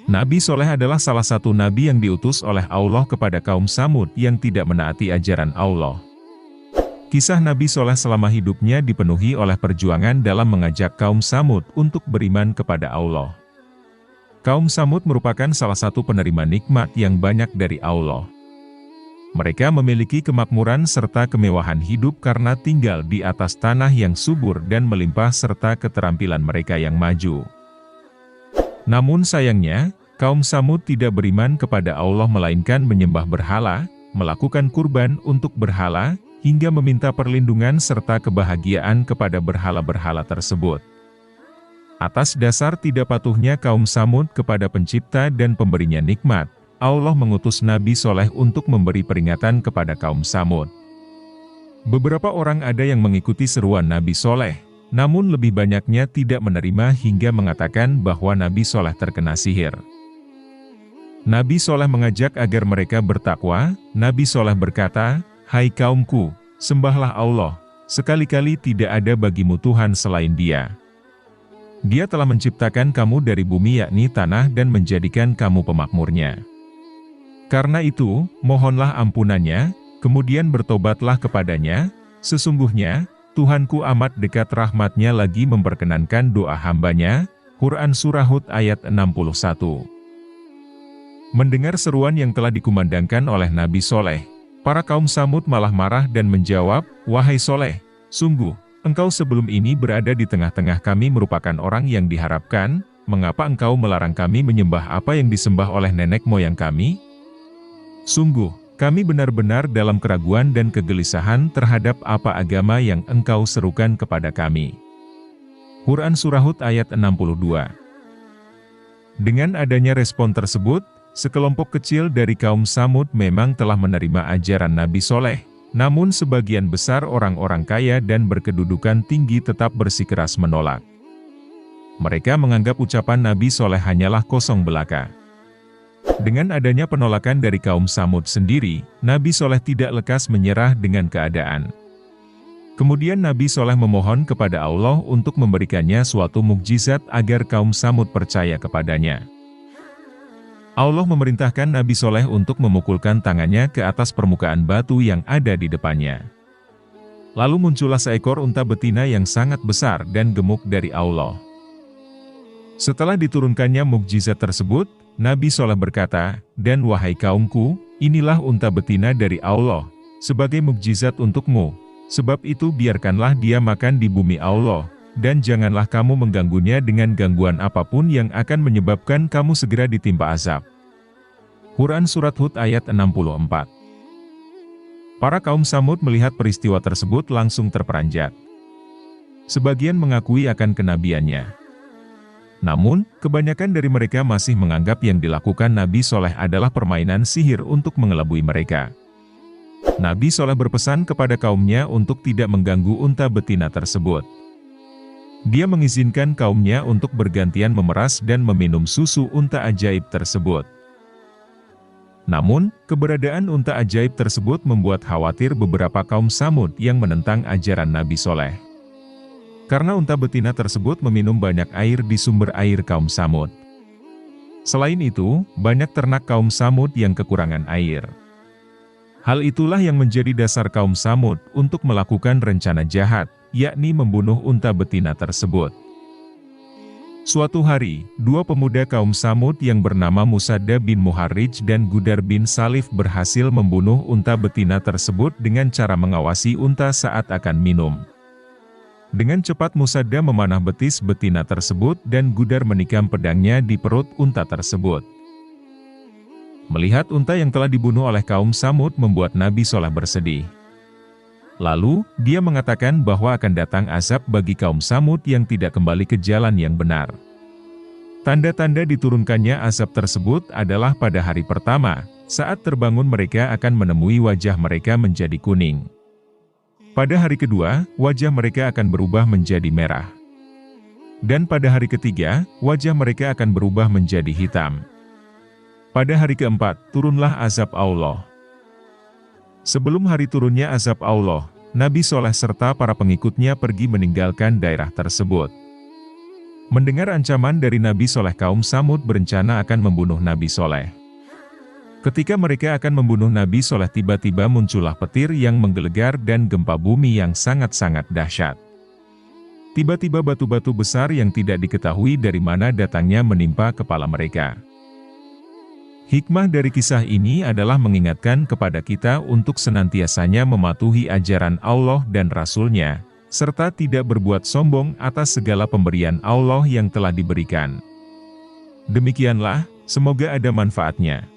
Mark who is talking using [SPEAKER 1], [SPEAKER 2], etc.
[SPEAKER 1] Nabi Soleh adalah salah satu nabi yang diutus oleh Allah kepada kaum Tsamud yang tidak menaati ajaran Allah. Kisah Nabi Soleh selama hidupnya dipenuhi oleh perjuangan dalam mengajak kaum Tsamud untuk beriman kepada Allah. Kaum Tsamud merupakan salah satu penerima nikmat yang banyak dari Allah. Mereka memiliki kemakmuran serta kemewahan hidup karena tinggal di atas tanah yang subur dan melimpah serta keterampilan mereka yang maju. Namun sayangnya, kaum Tsamud tidak beriman kepada Allah melainkan menyembah berhala, melakukan kurban untuk berhala, hingga meminta perlindungan serta kebahagiaan kepada berhala-berhala tersebut. Atas dasar tidak patuhnya kaum Tsamud kepada pencipta dan pemberinya nikmat, Allah mengutus Nabi Soleh untuk memberi peringatan kepada kaum Tsamud. Beberapa orang ada yang mengikuti seruan Nabi Soleh, namun lebih banyaknya tidak menerima hingga mengatakan bahwa Nabi Soleh terkena sihir. Nabi Soleh mengajak agar mereka bertakwa. Nabi Soleh berkata, "Hai kaumku, sembahlah Allah, sekali-kali tidak ada bagimu Tuhan selain Dia. Dia telah menciptakan kamu dari bumi yakni tanah dan menjadikan kamu pemakmurnya. Karena itu, mohonlah ampunannya, kemudian bertobatlah kepadanya, sesungguhnya, Tuhanku amat dekat rahmatnya lagi memperkenankan doa hambanya." Quran Surah Hud ayat 61. Mendengar seruan yang telah dikumandangkan oleh Nabi Soleh, para kaum Tsamud malah marah dan menjawab, "Wahai Soleh, sungguh, engkau sebelum ini berada di tengah-tengah kami merupakan orang yang diharapkan, mengapa engkau melarang kami menyembah apa yang disembah oleh nenek moyang kami? Sungguh, kami benar-benar dalam keraguan dan kegelisahan terhadap apa agama yang engkau serukan kepada kami." Quran Surah Hud ayat 62. Dengan adanya respon tersebut, sekelompok kecil dari kaum Tsamud memang telah menerima ajaran Nabi Soleh, namun sebagian besar orang-orang kaya dan berkedudukan tinggi tetap bersikeras menolak. Mereka menganggap ucapan Nabi Soleh hanyalah kosong belaka. Dengan adanya penolakan dari kaum Tsamud sendiri, Nabi Soleh tidak lekas menyerah dengan keadaan. Kemudian Nabi Soleh memohon kepada Allah untuk memberikannya suatu mukjizat agar kaum Tsamud percaya kepadanya. Allah memerintahkan Nabi Soleh untuk memukulkan tangannya ke atas permukaan batu yang ada di depannya. Lalu muncullah seekor unta betina yang sangat besar dan gemuk dari Allah. Setelah diturunkannya mukjizat tersebut, Nabi Soleh berkata, "Dan wahai kaumku, inilah unta betina dari Allah, sebagai mukjizat untukmu, sebab itu biarkanlah dia makan di bumi Allah, dan janganlah kamu mengganggunya dengan gangguan apapun yang akan menyebabkan kamu segera ditimpa azab." Quran Surat Hud ayat 64. Para kaum Tsamud melihat peristiwa tersebut langsung terperanjat. Sebagian mengakui akan kenabiannya. Namun, kebanyakan dari mereka masih menganggap yang dilakukan Nabi Soleh adalah permainan sihir untuk mengelabui mereka. Nabi Soleh berpesan kepada kaumnya untuk tidak mengganggu unta betina tersebut. Dia mengizinkan kaumnya untuk bergantian memeras dan meminum susu unta ajaib tersebut. Namun, keberadaan unta ajaib tersebut membuat khawatir beberapa kaum Tsamud yang menentang ajaran Nabi Soleh. Karena unta betina tersebut meminum banyak air di sumber air kaum Tsamud. Selain itu, banyak ternak kaum Tsamud yang kekurangan air. Hal itulah yang menjadi dasar kaum Tsamud untuk melakukan rencana jahat, yakni membunuh unta betina tersebut. Suatu hari, dua pemuda kaum Tsamud yang bernama Musadda bin Muharrij dan Gudar bin Salif berhasil membunuh unta betina tersebut dengan cara mengawasi unta saat akan minum. Dengan cepat Musadda memanah betis betina tersebut dan Gudar menikam pedangnya di perut unta tersebut. Melihat unta yang telah dibunuh oleh kaum Tsamud membuat Nabi Soleh bersedih. Lalu, dia mengatakan bahwa akan datang azab bagi kaum Tsamud yang tidak kembali ke jalan yang benar. Tanda-tanda diturunkannya azab tersebut adalah pada hari pertama, saat terbangun mereka akan menemui wajah mereka menjadi kuning. Pada hari kedua, wajah mereka akan berubah menjadi merah. Dan pada hari ketiga, wajah mereka akan berubah menjadi hitam. Pada hari keempat, turunlah azab Allah. Sebelum hari turunnya azab Allah, Nabi Soleh serta para pengikutnya pergi meninggalkan daerah tersebut. Mendengar ancaman dari Nabi Soleh, kaum Samud berencana akan membunuh Nabi Soleh. Ketika mereka akan membunuh Nabi Soleh, tiba-tiba muncullah petir yang menggelegar dan gempa bumi yang sangat-sangat dahsyat. Tiba-tiba batu-batu besar yang tidak diketahui dari mana datangnya menimpa kepala mereka. Hikmah dari kisah ini adalah mengingatkan kepada kita untuk senantiasanya mematuhi ajaran Allah dan Rasul-Nya, serta tidak berbuat sombong atas segala pemberian Allah yang telah diberikan. Demikianlah, semoga ada manfaatnya.